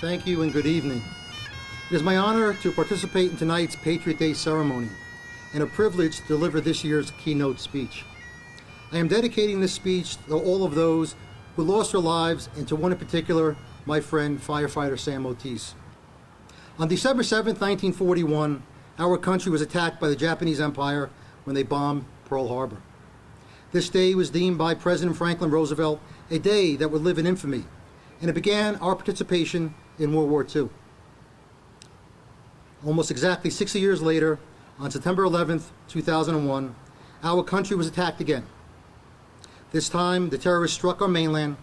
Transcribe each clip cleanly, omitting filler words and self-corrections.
Thank you and good evening. It is my honor to participate in tonight's Patriot Day ceremony and a privilege to deliver this year's keynote speech. I am dedicating this speech to all of those who lost their lives and to one in particular, my friend, firefighter Sam Otis. On December 7, 1941, our country was attacked by the Japanese Empire when they bombed Pearl Harbor. This day was deemed by President Franklin Roosevelt a day that would live in infamy, and it began our participation in World War II. Almost exactly 60 years later, on September 11, 2001, our country was attacked again. This time, the terrorists struck our mainland,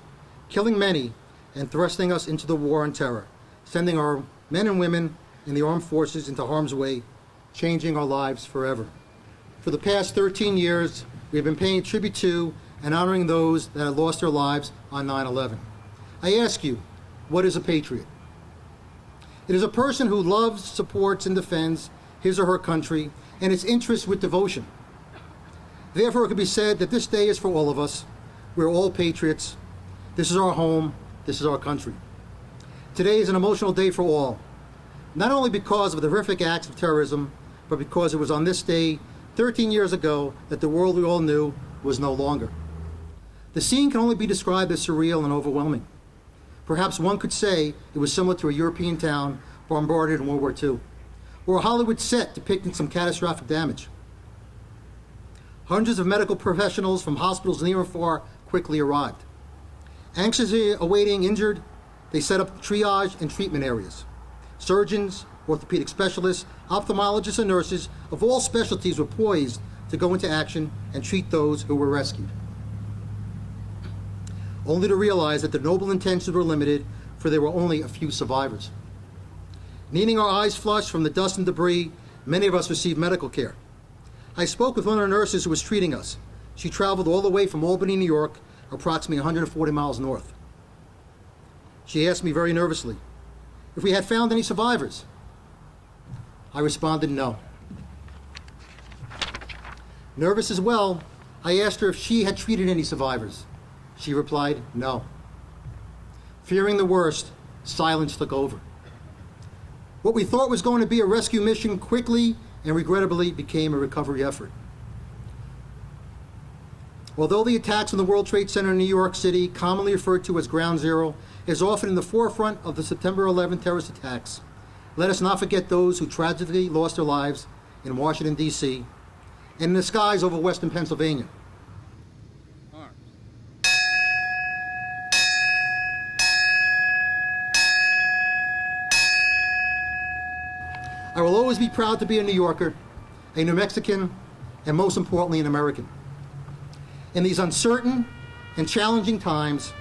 killing many and thrusting us into the war on terror, sending our men and women in the armed forces into harm's way, changing our lives forever. For the past 13 years, we have been paying tribute to and honoring those that have lost their lives on 9/11. I ask you, what is a patriot? It is a person who loves, supports, and defends his or her country and its interests with devotion. Therefore, it can be said that this day is for all of us. We're all patriots. This is our home. This is our country. Today is an emotional day for all, not only because of the horrific acts of terrorism, but because it was on this day 13 years ago that the world we all knew was no longer. The scene can only be described as surreal and overwhelming. Perhaps one could say it was similar to a European town bombarded in World War II, or a Hollywood set depicting some catastrophic damage. Hundreds of medical professionals from hospitals near and far quickly arrived. Anxiously awaiting injured, they set up triage and treatment areas. Surgeons, orthopedic specialists, ophthalmologists, and nurses of all specialties were poised to go into action and treat those who were rescued, only to realize that their noble intentions were limited, for there were only a few survivors. Needing our eyes flushed from the dust and debris, many of us received medical care. I spoke with one of the nurses who was treating us. She traveled all the way from Albany, New York, approximately 140 miles north. She asked me very nervously if we had found any survivors. I responded, no. Nervous as well, I asked her if she had treated any survivors. She replied, no. Fearing the worst, silence took over. What we thought was going to be a rescue mission quickly and regrettably became a recovery effort. Although the attacks on the World Trade Center in New York City, commonly referred to as Ground Zero, is often in the forefront of the September 11 terrorist attacks, let us not forget those who tragically lost their lives in Washington, D.C., and in the skies over western Pennsylvania. I will always be proud to be a New Yorker, a New Mexican, and most importantly, an American. In these uncertain and challenging times,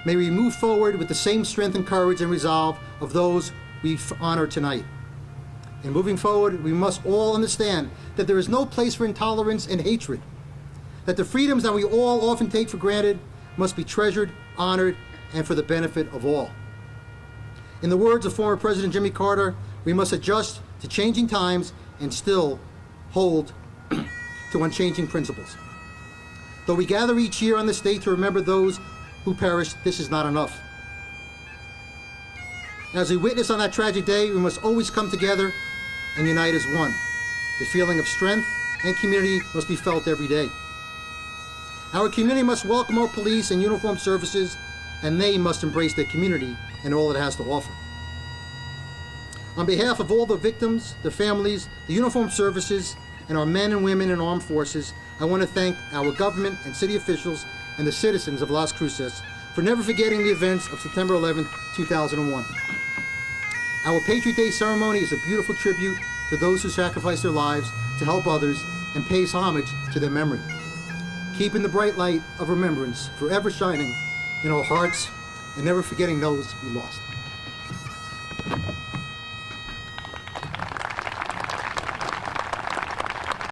may we move forward with the same strength and courage and resolve of those we honor tonight. In moving forward, we must all understand that there is no place for intolerance and hatred, that the freedoms that we all often take for granted must be treasured, honored, and for the benefit of all. In the words of former President Jimmy Carter, we must adjust to changing times and still hold to unchanging principles. Though we gather each year on this day to remember those who perished, this is not enough. As we witness on that tragic day, we must always come together and unite as one. The feeling of strength and community must be felt every day. Our community must welcome our police and uniformed services, and they must embrace their community and all it has to offer. On behalf of all the victims, the families, the uniformed services, and our men and women in armed forces, I want to thank our government and city officials and the citizens of Las Cruces for never forgetting the events of September 11, 2001. Our Patriot Day ceremony is a beautiful tribute to those who sacrificed their lives to help others and pays homage to their memory, keeping the bright light of remembrance forever shining in our hearts and never forgetting those we lost.